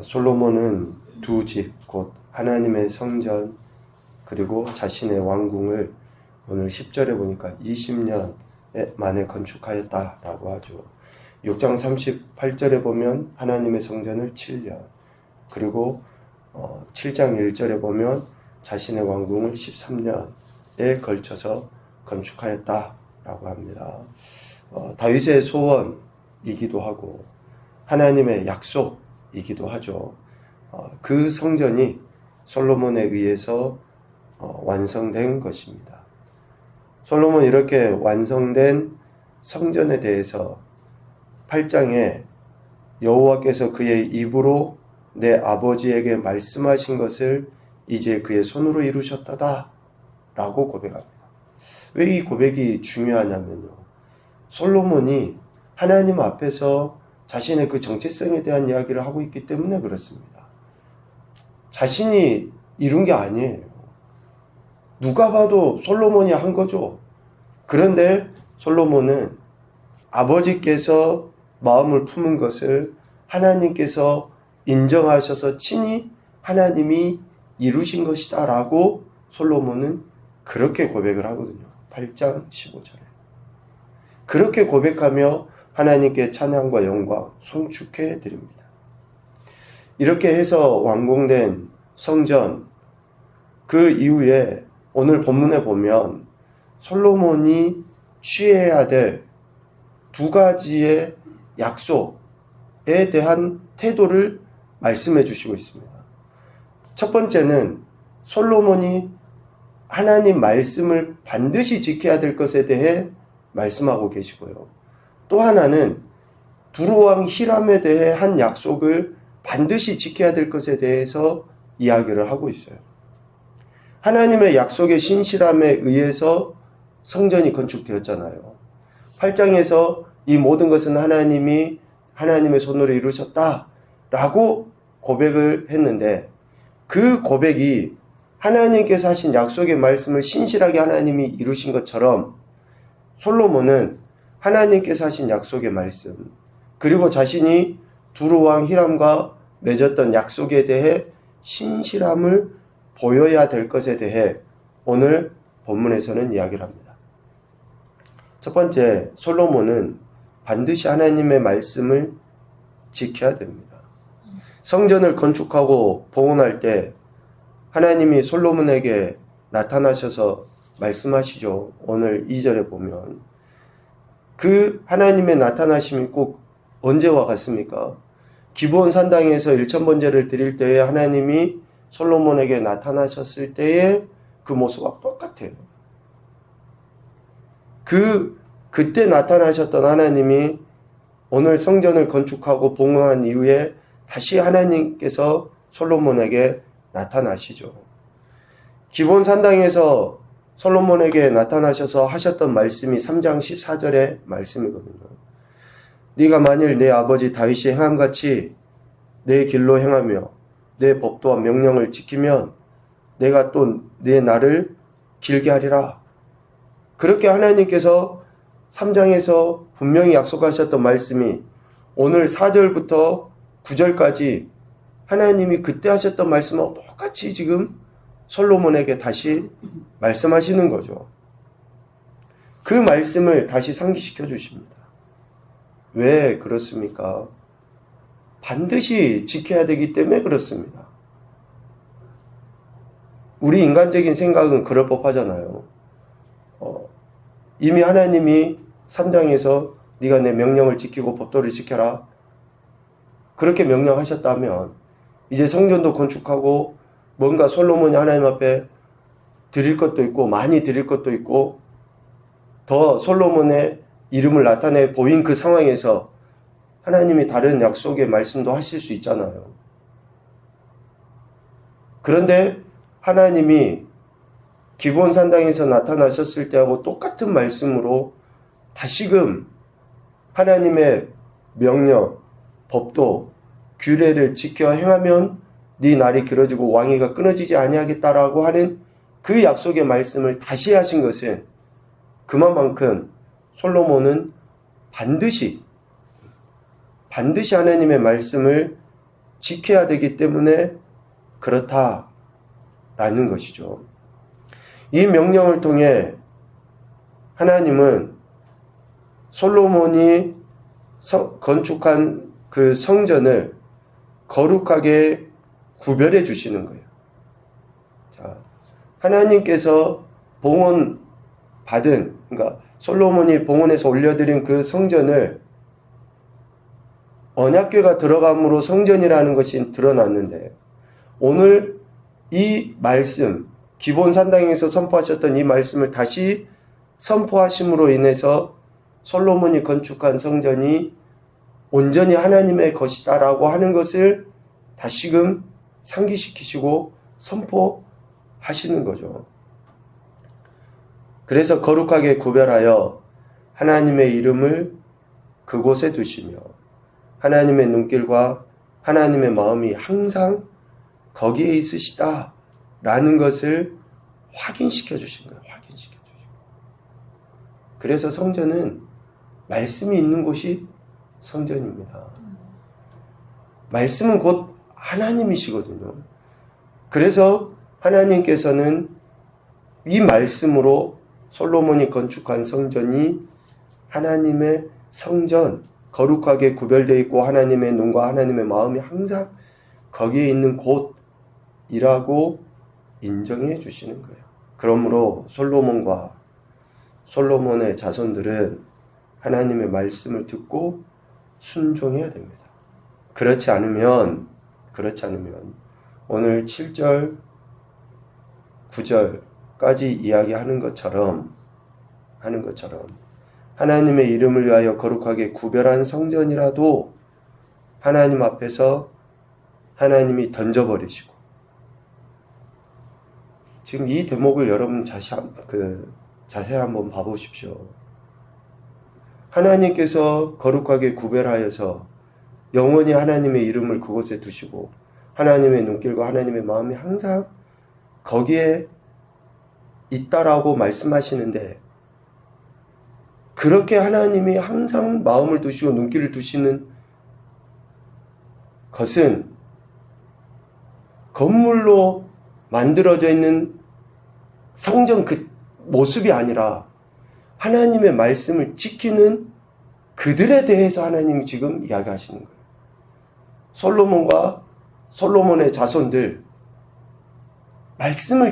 솔로몬은 두 집, 곧 하나님의 성전 그리고 자신의 왕궁을 오늘 10절에 보니까 20년 만에 건축하였다라고 하죠. 6장 38절에 보면 하나님의 성전을 7년, 그리고 7장 1절에 보면 자신의 왕궁을 13년에 걸쳐서 건축하였다라고 합니다. 다윗의 소원이기도 하고 하나님의 약속이기도 하죠. 그 성전이 솔로몬에 의해서 완성된 것입니다. 솔로몬 이렇게 완성된 성전에 대해서 8장에 여호와께서 그의 입으로 내 아버지에게 말씀하신 것을 이제 그의 손으로 이루셨다다 라고 고백합니다. 왜 이 고백이 중요하냐면요, 솔로몬이 하나님 앞에서 자신의 그 정체성에 대한 이야기를 하고 있기 때문에 그렇습니다. 자신이 이룬 게 아니에요. 누가 봐도 솔로몬이 한 거죠. 그런데 솔로몬은 아버지께서 마음을 품은 것을 하나님께서 인정하셔서 친히 하나님이 이루신 것이다 라고 솔로몬은 그렇게 고백을 하거든요. 8장 15절에. 그렇게 고백하며 하나님께 찬양과 영광 송축해 드립니다. 이렇게 해서 완공된 성전, 그 이후에 오늘 본문에 보면 솔로몬이 취해야 될 두 가지의 약속에 대한 태도를 말씀해 주시고 있습니다. 첫 번째는 솔로몬이 하나님 말씀을 반드시 지켜야 될 것에 대해 말씀하고 계시고요. 또 하나는 두루왕 히람에 대해 한 약속을 반드시 지켜야 될 것에 대해서 이야기를 하고 있어요. 하나님의 약속의 신실함에 의해서 성전이 건축되었잖아요. 8장에서 이 모든 것은 하나님이 하나님의 손으로 이루셨다라고 고백을 했는데, 그 고백이 하나님께서 하신 약속의 말씀을 신실하게 하나님이 이루신 것처럼 솔로몬은 하나님께서 하신 약속의 말씀, 그리고 자신이 두루왕 히람과 맺었던 약속에 대해 신실함을 보여야 될 것에 대해 오늘 본문에서는 이야기를 합니다. 첫 번째, 솔로몬은 반드시 하나님의 말씀을 지켜야 됩니다. 성전을 건축하고 봉헌할 때 하나님이 솔로몬에게 나타나셔서 말씀하시죠. 오늘 2절에 보면 그 하나님의 나타나심이 꼭 언제와 같습니까? 기브온 산당에서 1000번제를 드릴 때에 하나님이 솔로몬에게 나타나셨을 때의 그 모습과 똑같아요. 그때 나타나셨던 하나님이 오늘 성전을 건축하고 봉헌한 이후에 다시 하나님께서 솔로몬에게 나타나시죠. 기브온 산당에서 솔로몬에게 나타나셔서 하셨던 말씀이 3장 14절의 말씀이거든요. 네가 만일 내 아버지 다윗이 행함같이 내 길로 행하며 내 법도와 명령을 지키면 내가 또 내 날을 길게 하리라. 그렇게 하나님께서 3장에서 분명히 약속하셨던 말씀이 오늘 4절부터 9절까지 하나님이 그때 하셨던 말씀하고 똑같이 지금 솔로몬에게 다시 말씀하시는 거죠. 그 말씀을 다시 상기시켜 주십니다. 왜 그렇습니까? 반드시 지켜야 되기 때문에 그렇습니다. 우리 인간적인 생각은 그럴 법하잖아요. 이미 하나님이 3장에서 네가 내 명령을 지키고 법도를 지켜라, 그렇게 명령하셨다면 이제 성전도 건축하고 뭔가 솔로몬이 하나님 앞에 드릴 것도 있고 많이 드릴 것도 있고 더 솔로몬의 이름을 나타내 보인 그 상황에서 하나님이 다른 약속의 말씀도 하실 수 있잖아요. 그런데 하나님이 기브온 산당에서 나타나셨을 때하고 똑같은 말씀으로 다시금 하나님의 명령, 법도, 규례를 지켜 행하면 네 날이 길어지고 왕위가 끊어지지 아니하겠다라고 하는 그 약속의 말씀을 다시 하신 것은 그만큼 솔로몬은 반드시 하나님의 말씀을 지켜야 되기 때문에 그렇다라는 것이죠. 이 명령을 통해 하나님은 솔로몬이 건축한 그 성전을 거룩하게 구별해 주시는 거예요. 자, 하나님께서 봉헌받은, 그러니까 솔로몬이 봉헌해서 올려드린 그 성전을 언약궤가 들어감으로 성전이라는 것이 드러났는데, 오늘 이 말씀, 기본 산당에서 선포하셨던 이 말씀을 다시 선포하심으로 인해서 솔로몬이 건축한 성전이 온전히 하나님의 것이다라고 하는 것을 다시금 상기시키시고 선포하시는 거죠. 그래서 거룩하게 구별하여 하나님의 이름을 그곳에 두시며 하나님의 눈길과 하나님의 마음이 항상 거기에 있으시다 라는 것을 확인시켜 주신 거예요. 확인시켜 주신 거예요. 그래서 성전은 말씀이 있는 곳이 성전입니다. 말씀은 곧 하나님이시거든요. 그래서 하나님께서는 이 말씀으로 솔로몬이 건축한 성전이 하나님의 성전, 거룩하게 구별되어 있고 하나님의 눈과 하나님의 마음이 항상 거기에 있는 곳이라고 인정해 주시는 거예요. 그러므로 솔로몬의 자손들은 하나님의 말씀을 듣고 순종해야 됩니다. 그렇지 않으면 오늘 7절, 9절까지 이야기하는 것처럼 하나님의 이름을 위하여 거룩하게 구별한 성전이라도 하나님 앞에서 하나님이 던져버리시고, 지금 이 대목을 여러분 자세히 한번 봐보십시오. 하나님께서 거룩하게 구별하여서 영원히 하나님의 이름을 그곳에 두시고 하나님의 눈길과 하나님의 마음이 항상 거기에 있다라고 말씀하시는데, 그렇게 하나님이 항상 마음을 두시고 눈길을 두시는 것은 건물로 만들어져 있는 성전 그 모습이 아니라 하나님의 말씀을 지키는 그들에 대해서 하나님이 지금 이야기하시는 거예요. 솔로몬과 솔로몬의 자손들, 말씀을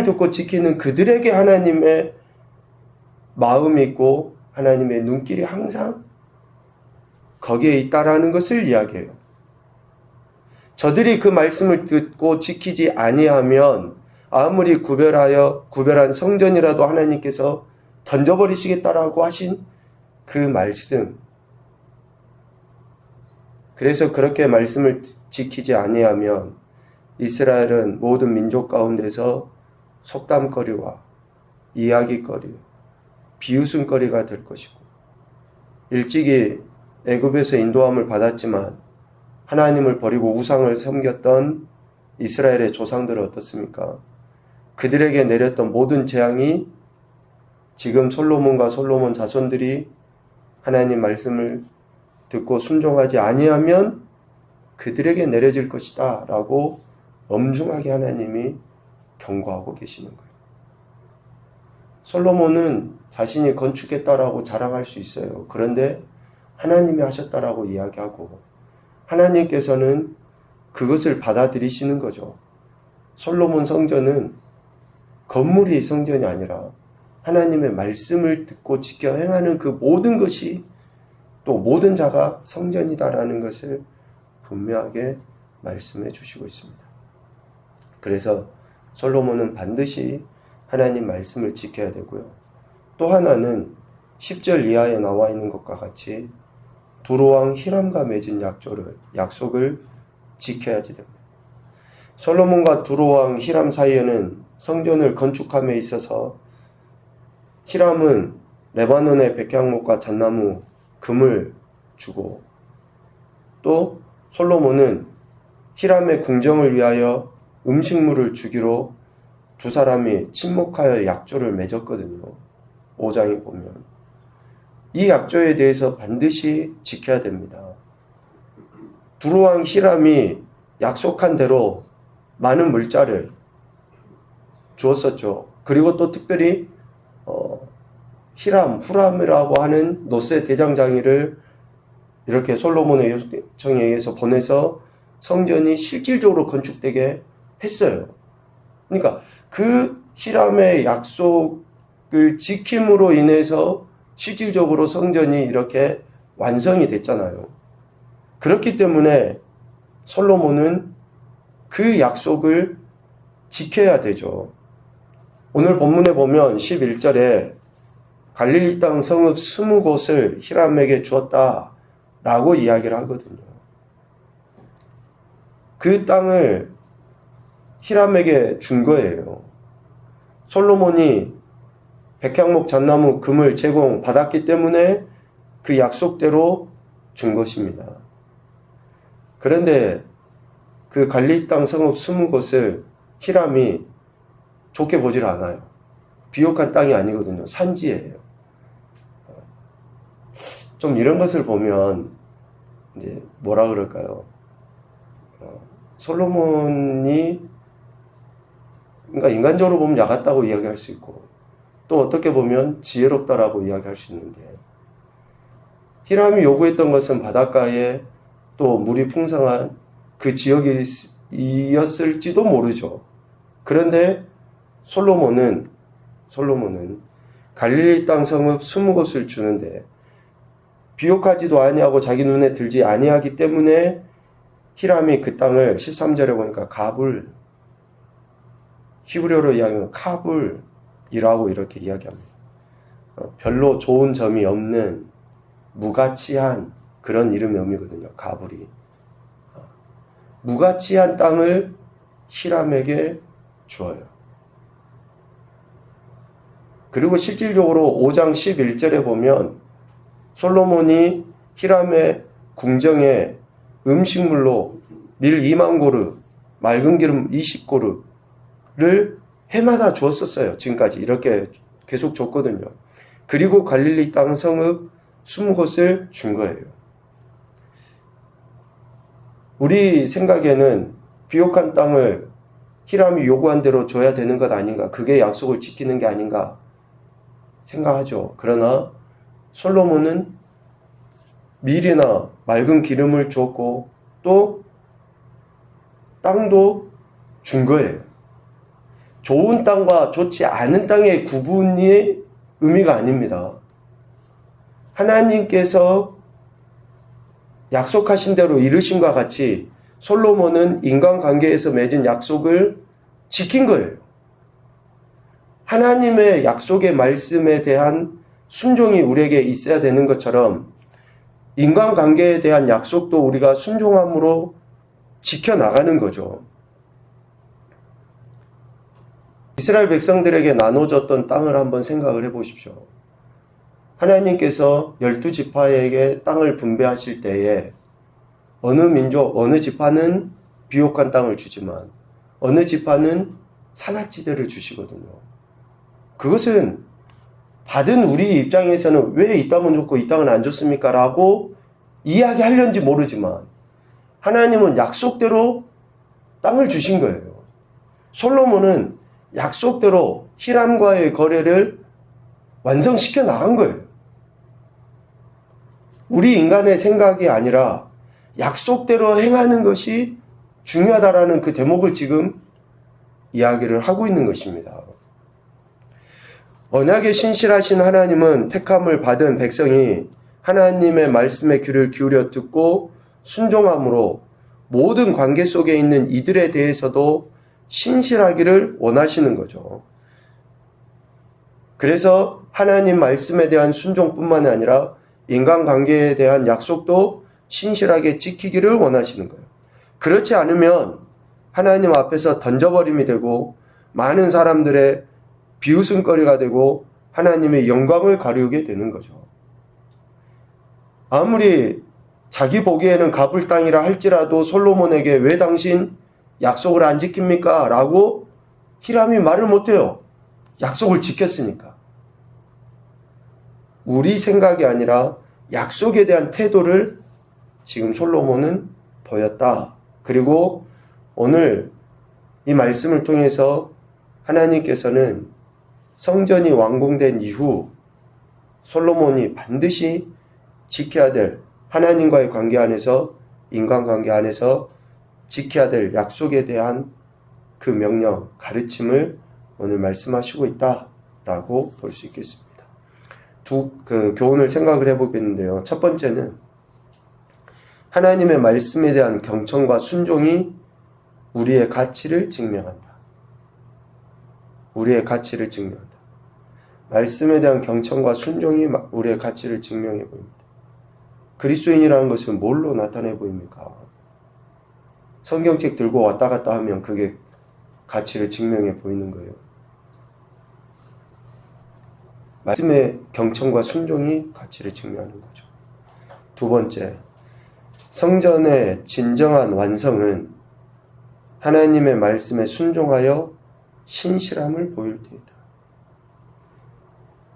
듣고 지키는 그들에게 하나님의 마음이 있고 하나님의 눈길이 항상 거기에 있다라는 것을 이야기해요. 저들이 그 말씀을 듣고 지키지 아니하면 아무리 구별한 성전이라도 하나님께서 던져버리시겠다라고 하신 그 말씀. 그래서 그렇게 말씀을 지키지 아니하면 이스라엘은 모든 민족 가운데서 속담거리와 이야기거리, 비웃음거리가 될 것이고, 일찍이 애굽에서 인도함을 받았지만 하나님을 버리고 우상을 섬겼던 이스라엘의 조상들은 어떻습니까? 그들에게 내렸던 모든 재앙이 지금 솔로몬과 솔로몬 자손들이 하나님 말씀을 듣고 순종하지 아니하면 그들에게 내려질 것이다 라고 엄중하게 하나님이 경고하고 계시는 거예요. 솔로몬은 자신이 건축했다라고 자랑할 수 있어요. 그런데 하나님이 하셨다라고 이야기하고 하나님께서는 그것을 받아들이시는 거죠. 솔로몬 성전은 건물이 성전이 아니라 하나님의 말씀을 듣고 지켜 행하는 그 모든 것이 또 모든 자가 성전이다라는 것을 분명하게 말씀해 주시고 있습니다. 그래서 솔로몬은 반드시 하나님 말씀을 지켜야 되고요. 또 하나는 10절 이하에 나와 있는 것과 같이 두로왕 히람과 맺은 약속을 지켜야지 됩니다. 솔로몬과 두로왕 히람 사이에는 성전을 건축함에 있어서 히람은 레바논의 백향목과 잣나무, 금을 주고, 또 솔로몬은 히람의 궁정을 위하여 음식물을 주기로 두 사람이 친목하여 약조를 맺었거든요. 5장에 보면 이 약조에 대해서 반드시 지켜야 됩니다. 두로왕 히람이 약속한 대로 많은 물자를 주었었죠. 그리고 또 특별히 후람이라고 하는 노세 대장장이를 이렇게 솔로몬의 요청에 의해서 보내서 성전이 실질적으로 건축되게 했어요. 그러니까 그 히람의 약속을 지킴으로 인해서 실질적으로 성전이 이렇게 완성이 됐잖아요. 그렇기 때문에 솔로몬은 그 약속을 지켜야 되죠. 오늘 본문에 보면 11절에 갈릴리 땅 성읍 20곳을 히람에게 주었다라고 이야기를 하거든요. 그 땅을 히람에게 준 거예요. 솔로몬이 백향목, 잣나무, 금을 제공받았기 때문에 그 약속대로 준 것입니다. 그런데 그 갈릴리 땅 성읍 20곳을 히람이 좋게 보질 않아요. 비옥한 땅이 아니거든요. 산지예요. 좀 이런 것을 보면 이제 뭐라 그럴까요? 솔로몬이 그러니까 인간적으로 보면 야같다고 이야기할 수 있고 또 어떻게 보면 지혜롭다라고 이야기할 수 있는데 히람이 요구했던 것은 바닷가에 또 물이 풍성한 그 지역이었을지도 모르죠. 그런데 솔로몬은 갈릴리 땅 성읍 20곳을 주는데 비옥하지도 아니하고 자기 눈에 들지 아니하기 때문에 히람이 그 땅을 13절에 보니까 갑을 히브리어로 이야기하면 카불이라고 이렇게 이야기합니다. 별로 좋은 점이 없는 무가치한 그런 이름의 의미거든요. 가불이. 무가치한 땅을 히람에게 주어요. 그리고 실질적으로 5장 11절에 보면 솔로몬이 히람의 궁정에 음식물로 밀 2만 고르, 맑은 기름 20고르를 해마다 주었었어요. 지금까지 이렇게 계속 줬거든요. 그리고 갈릴리 땅 성읍 20곳을 준 거예요. 우리 생각에는 비옥한 땅을 히람이 요구한 대로 줘야 되는 것 아닌가, 그게 약속을 지키는 게 아닌가 생각하죠. 그러나 솔로몬은 밀이나 맑은 기름을 주었고 또 땅도 준 거예요. 좋은 땅과 좋지 않은 땅의 구분이 의미가 아닙니다. 하나님께서 약속하신 대로 이루신과 같이 솔로몬은 인간관계에서 맺은 약속을 지킨 거예요. 하나님의 약속의 말씀에 대한 순종이 우리에게 있어야 되는 것처럼 인간관계에 대한 약속도 우리가 순종함으로 지켜나가는 거죠. 이스라엘 백성들에게 나눠졌던 땅을 한번 생각을 해보십시오. 하나님께서 12지파에게 땅을 분배하실 때에 어느 민족, 어느 지파는 비옥한 땅을 주지만 어느 지파는 산악지대를 주시거든요. 그것은 받은 우리 입장에서는 왜 이 땅은 줬고 이 땅은 안 줬습니까? 라고 이야기하려는지 모르지만 하나님은 약속대로 땅을 주신 거예요. 솔로몬은 약속대로 히람과의 거래를 완성시켜 나간 거예요. 우리 인간의 생각이 아니라 약속대로 행하는 것이 중요하다라는 그 대목을 지금 이야기를 하고 있는 것입니다. 언약에 신실하신 하나님은 택함을 받은 백성이 하나님의 말씀에 귀를 기울여 듣고 순종함으로 모든 관계 속에 있는 이들에 대해서도 신실하기를 원하시는 거죠. 그래서 하나님 말씀에 대한 순종뿐만 아니라 인간관계에 대한 약속도 신실하게 지키기를 원하시는 거예요. 그렇지 않으면 하나님 앞에서 던져버림이 되고 많은 사람들의 비웃음거리가 되고 하나님의 영광을 가리우게 되는 거죠. 아무리 자기 보기에는 갑을 땅이라 할지라도 솔로몬에게 왜 당신 약속을 안 지킵니까? 라고 히람이 말을 못해요. 약속을 지켰으니까. 우리 생각이 아니라 약속에 대한 태도를 지금 솔로몬은 보였다. 그리고 오늘 이 말씀을 통해서 하나님께서는 성전이 완공된 이후 솔로몬이 반드시 지켜야 될 하나님과의 관계 안에서 인간관계 안에서 지켜야 될 약속에 대한 그 명령, 가르침을 오늘 말씀하시고 있다라고 볼 수 있겠습니다. 두 교훈을 생각을 해보겠는데요. 첫 번째는 하나님의 말씀에 대한 경청과 순종이 우리의 가치를 증명한다. 우리의 가치를 증명한다. 말씀에 대한 경청과 순종이 우리의 가치를 증명해 보입니다. 그리스도인이라는 것은 뭘로 나타내 보입니까? 성경책 들고 왔다 갔다 하면 그게 가치를 증명해 보이는 거예요. 말씀의 경청과 순종이 가치를 증명하는 거죠. 두 번째, 성전의 진정한 완성은 하나님의 말씀에 순종하여 신실함을 보일 때이다.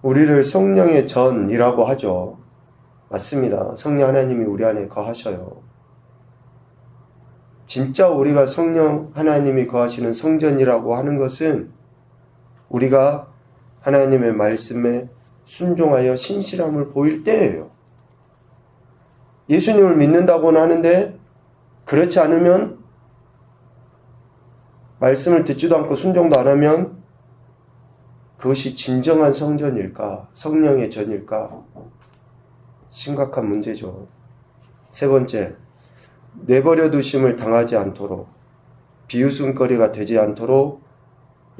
우리를 성령의 전이라고 하죠. 맞습니다. 성령 하나님이 우리 안에 거하셔요. 진짜 우리가 성령 하나님이 거하시는 성전이라고 하는 것은 우리가 하나님의 말씀에 순종하여 신실함을 보일 때예요. 예수님을 믿는다고는 하는데 그렇지 않으면 말씀을 듣지도 않고 순종도 안 하면 그것이 진정한 성전일까? 성령의 전일까? 심각한 문제죠. 세 번째, 내버려 두심을 당하지 않도록 비웃음거리가 되지 않도록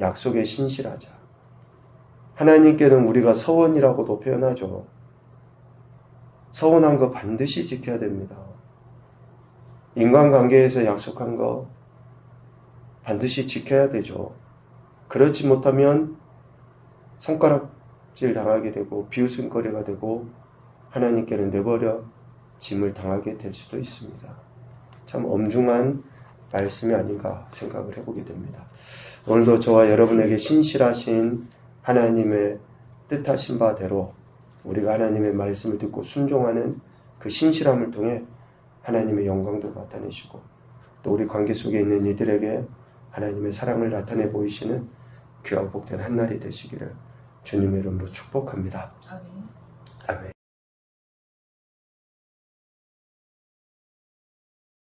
약속에 신실하자. 하나님께는 우리가 서원이라고도 표현하죠. 서원한 거 반드시 지켜야 됩니다. 인간관계에서 약속한 거 반드시 지켜야 되죠. 그렇지 못하면 손가락질 당하게 되고 비웃음거리가 되고 하나님께는 내버려 짐을 당하게 될 수도 있습니다. 참 엄중한 말씀이 아닌가 생각을 해보게 됩니다. 오늘도 저와 여러분에게 신실하신 하나님의 뜻하신 바대로 우리가 하나님의 말씀을 듣고 순종하는 그 신실함을 통해 하나님의 영광도 나타내시고 또 우리 관계 속에 있는 이들에게 하나님의 사랑을 나타내 보이시는 귀하고 복된 한날이 되시기를 주님의 이름으로 축복합니다. 아멘.